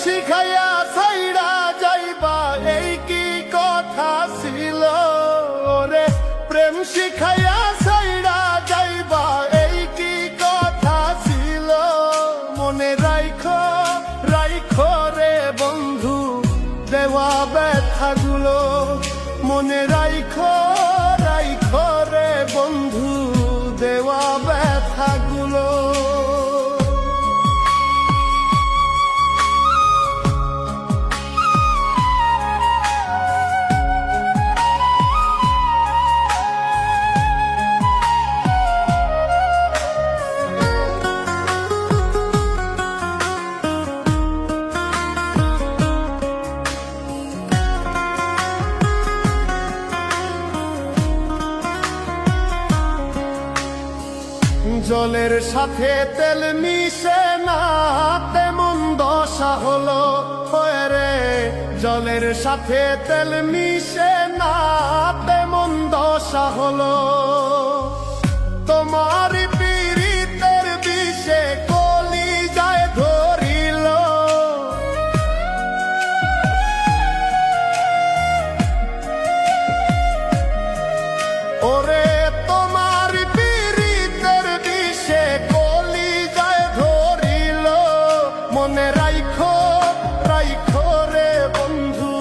শিখাইয়া সাইরা যাইবা এই কি কথা ছিল রে, প্রেম শিখাইয়া সাইরা যাইবা এই কি কথা ছিল। মনে রাইখো রাইখো রে বন্ধু দেওয়া ব্যথাগুলো, মনে রাইখো রাইখো রে বন্ধু দেওয়া ব্যথাগুলো। জলের সাথে তেল মিশে না তেমন দশা হলো রে, জলের সাথে তেল মিশে না তেমন দশা হলো। তোমার পীড়িতের বিষে কলিজায় ধরিল, ওরে তোমার পীড়িতের বিষে কলিজায় ধরিল। মনে রাইখো রাইখো রে বন্ধু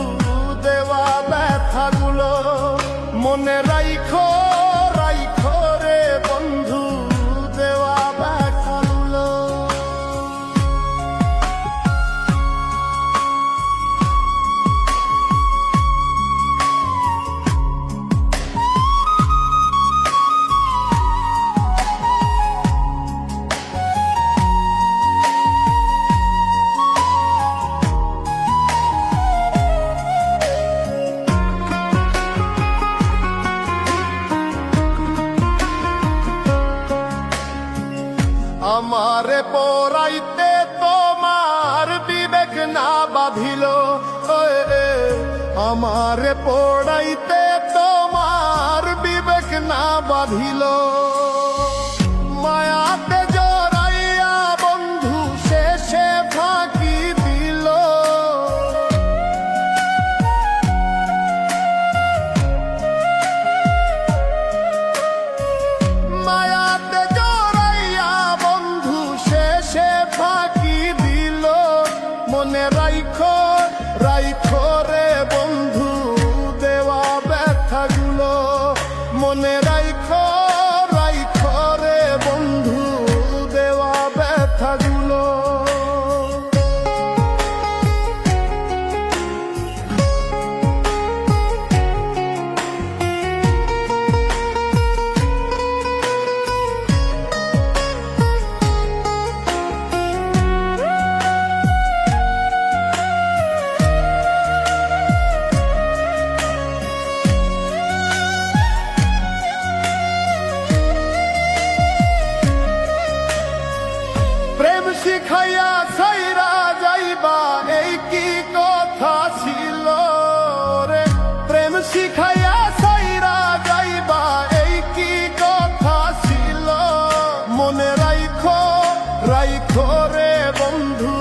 দেওয়া ব্যথাগুলো, মনে রাইখো রাইখো রে বন্ধু দেওয়া ব্যথাগুলো। আমারে পড়াইতে তোমার বিবেক না বাঁধিল, আমারে পড়াইতে তোমার বিবেক না বাঁধিল। মায়াতে জড়াইয়া বন্ধু শেষে ফাঁকি দিল, মায়াতে জড়াইয়া বন্ধু শেষে ফাঁকি দিল। মনে রাইখো রাইখো রে বন্ধু দেওয়া ব্যথাগুলো, মনে রাইখো রাইখো রে বন্ধু দেওয়া ব্যথাগুলো। প্রেম শিখাইয়া সাইরা যাইবা এই কি কথা ছিল রে, প্রেম শিখাইয়া সাইরা যাইবা এই কি কথা ছিল। মনে রাইখো রাইখো রে বন্ধু